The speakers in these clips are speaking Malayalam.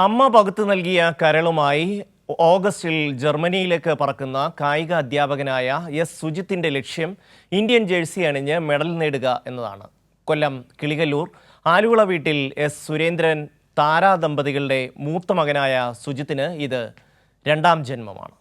അമ്മ പകുത്തു നൽകിയ കരളുമായി ഓഗസ്റ്റിൽ ജർമ്മനിയിലേക്ക് പറക്കുന്ന കായിക അധ്യാപകനായ എസ് സുജിത്തിന്റെ ലക്ഷ്യം ഇന്ത്യൻ ജേഴ്സി അണിഞ്ഞ് മെഡൽ നേടുക എന്നതാണ്. കൊല്ലം കിളികല്ലൂർ ആലുവള വീട്ടിൽ എസ് സുരേന്ദ്രൻ താര ദമ്പതികളുടെ മൂത്ത മകനായ സുജിത്തിന് ഇത് രണ്ടാം ജന്മമാണ്.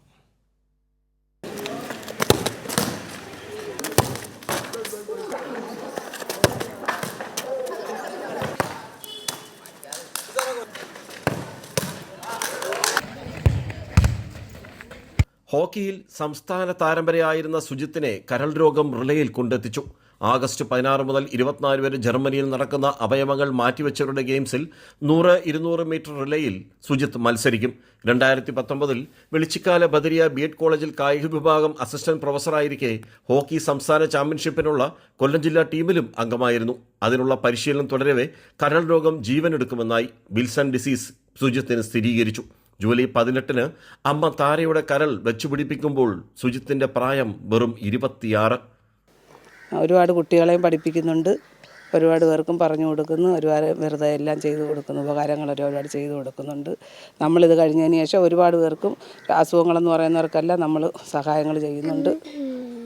ഹോക്കിയിൽ സംസ്ഥാന താരം വരെയായിരുന്ന സുജിത്തിനെ കരൾ രോഗം റിലേയിൽ കൊണ്ടെത്തിച്ചു. ആഗസ്റ്റ് 16 മുതൽ 24 വരെ ജർമ്മനിയിൽ നടക്കുന്ന അവയവങ്ങൾ മാറ്റിവെച്ചവരുടെ ഗെയിംസിൽ 100-200 മീറ്റർ റിലേയിൽ സുജിത്ത് മത്സരിക്കും. 2019 വെളിച്ചിക്കാല ബദരിയ ബി.എഡ് കോളേജിൽ കായിക വിഭാഗം അസിസ്റ്റന്റ് പ്രൊഫസറായിരിക്കെ ഹോക്കി സംസ്ഥാന ചാമ്പ്യൻഷിപ്പിനുള്ള കൊല്ലം ജില്ലാ ടീമിലും അംഗമായിരുന്നു. അതിനുള്ള പരിശീലനം തുടരവെ കരൾ രോഗം ജീവനെടുക്കുമെന്നായി. വിൽസൺ ഡിസീസ് സുജിത്തിന് സ്ഥിരീകരിച്ചു. ജൂലൈ 18 അമ്മ താരയുടെ കരൾ വെച്ചുപിടിപ്പിക്കുമ്പോൾ സുജിത്തിൻ്റെ പ്രായം വെറും 26. ഒരുപാട് കുട്ടികളെയും പഠിപ്പിക്കുന്നുണ്ട്, ഒരുപാട് പേർക്കും പറഞ്ഞു കൊടുക്കുന്നു, ഒരുപാട് വെറുതെ എല്ലാം ചെയ്തു കൊടുക്കുന്നു, ഉപകാരങ്ങൾ ഒരുപാട് ചെയ്തു കൊടുക്കുന്നുണ്ട്. നമ്മളിത് കഴിഞ്ഞതിന് ശേഷം ഒരുപാട് പേർക്കും അസുഖങ്ങളെന്ന് പറയുന്നവർക്കെല്ലാം നമ്മൾ സഹായങ്ങൾ ചെയ്യുന്നുണ്ട്.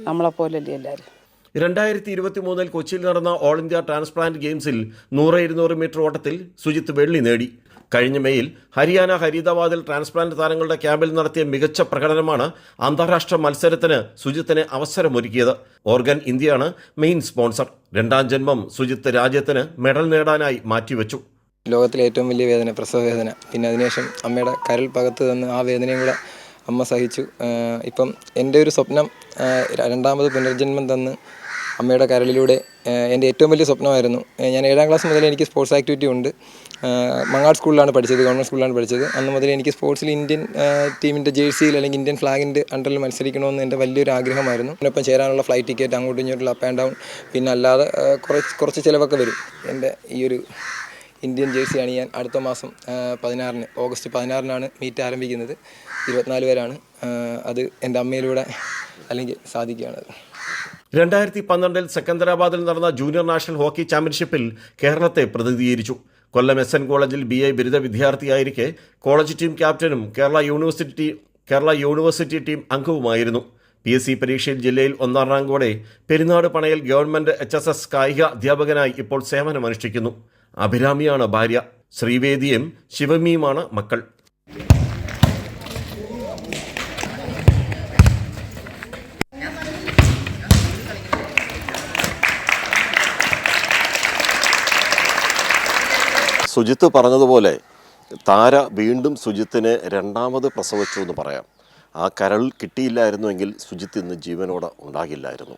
നമ്മളെപ്പോലല്ലേ എല്ലാവരും. 2023 കൊച്ചിയിൽ നടന്ന ഓൾ ഇന്ത്യ ട്രാൻസ്പ്ലാന്റ് ഗെയിംസിൽ 100-200 മീറ്റർ ഓട്ടത്തിൽ സുജിത്ത് വെള്ളി നേടി. കഴിഞ്ഞ മെയിൽ ഹരിയാന ഹരീദാബാദിൽ ട്രാൻസ്പ്ലാന്റ് താരങ്ങളുടെ ക്യാമ്പിൽ നടത്തിയ മികച്ച പ്രകടനമാണ് അന്താരാഷ്ട്ര മത്സരത്തിന് സുജിത്തിന് അവസരമൊരുക്കിയത്. ഓർഗൻ ഇന്ത്യയാണ് മെയിൻ സ്പോൺസർ. രണ്ടാം ജന്മം സുജിത്ത് രാജ്യത്തിന് മെഡൽ നേടാനായി മാറ്റിവെച്ചു. ലോകത്തിലെ ഏറ്റവും വലിയ വേദന പ്രസവ വേദന, പിന്നെ അതിനുശേഷം അമ്മയുടെ കരൾ പകത്ത് തന്ന് ആ വേദനയും കൂടെ അമ്മ സഹിച്ചു. ഇപ്പം എൻ്റെ ഒരു സ്വപ്നം രണ്ടാമത് പുനർജന്മം തന്ന് അമ്മയുടെ കരളിലൂടെ എൻ്റെ ഏറ്റവും വലിയ സ്വപ്നമായിരുന്നു. ഞാൻ 7ാം ക്ലാസ് മുതൽ എനിക്ക് സ്പോർട്സ് ആക്ടിവിറ്റി ഉണ്ട്. മങ്ങാട് സ്കൂളിലാണ് പഠിച്ചത്, ഗവൺമെൻറ് സ്കൂളിലാണ് പഠിച്ചത്. അന്ന് മുതൽ എനിക്ക് സ്പോർട്സിൽ ഇന്ത്യൻ ടീമിൻ്റെ ജേഴ്സിയിൽ അല്ലെങ്കിൽ ഇന്ത്യൻ ഫ്ലാഗിൻ്റെ അണ്ടറിൽ മത്സരിക്കണമെന്ന് എൻ്റെ വലിയൊരു ആഗ്രഹമായിരുന്നു. അതിനൊപ്പം ചേരാനുള്ള ഫ്ലൈറ്റ് ടിക്കറ്റ്, അങ്ങോട്ടും ഇങ്ങോട്ടുള്ള അപ്പ് ആൻഡ് ഡൗൺ, പിന്നെ അല്ലാതെ കുറച്ച് ചിലവൊക്കെ വരും. എൻ്റെ ഈ ഒരു ഇന്ത്യൻ ജേഴ്സി അണിയാൻ അടുത്ത മാസം 16 ഓഗസ്റ്റ് 16 മീറ്റ് ആരംഭിക്കുന്നത്. 24 പേരാണ്. അത് എൻ്റെ അമ്മയിലൂടെ അല്ലെങ്കിൽ സാധിക്കുകയാണ്. 2012 സെക്കന്ദരാബാദിൽ നടന്ന ജൂനിയർ നാഷണൽ ഹോക്കി ചാമ്പ്യൻഷിപ്പിൽ കേരളത്തെ പ്രതിനിധീകരിച്ചു. കൊല്ലം SN കോളേജിൽ BA ബിരുദ വിദ്യാർത്ഥിയായിരിക്കെ കോളേജ് ടീം ക്യാപ്റ്റനും കേരള യൂണിവേഴ്സിറ്റി ടീം അംഗവുമായിരുന്നു. PSC പരീക്ഷയിൽ ജില്ലയിൽ 1ാം റാങ്കോടെ പെരിനാട് പണയൽ ഗവൺമെൻറ് HSS കായിക അധ്യാപകനായി ഇപ്പോൾ സേവനമനുഷ്ഠിക്കുന്നു. അഭിരാമിയാണ് ഭാര്യ. ശ്രീവേദിയും ശിവമിയുമാണ് മക്കൾ. സുജിത്ത് പറഞ്ഞതുപോലെ താര വീണ്ടും സുജിത്തിനെ രണ്ടാമത് പ്രസവിച്ചു എന്ന് പറയാം. ആ കരൾ കിട്ടിയില്ലായിരുന്നുവെങ്കിൽ സുജിത്ത് ഇന്ന് ജീവനോടെ ഉണ്ടാകില്ലായിരുന്നു.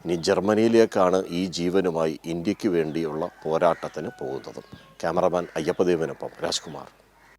ഇനി ജർമ്മനിയിലേക്കാണ് ഈ ജീവനുമായി ഇന്ത്യക്ക് വേണ്ടിയുള്ള പോരാട്ടത്തിന് പോകുന്നത്. ക്യാമറമാൻ അയ്യപ്പദേവനൊപ്പം രാജ്കുമാർ.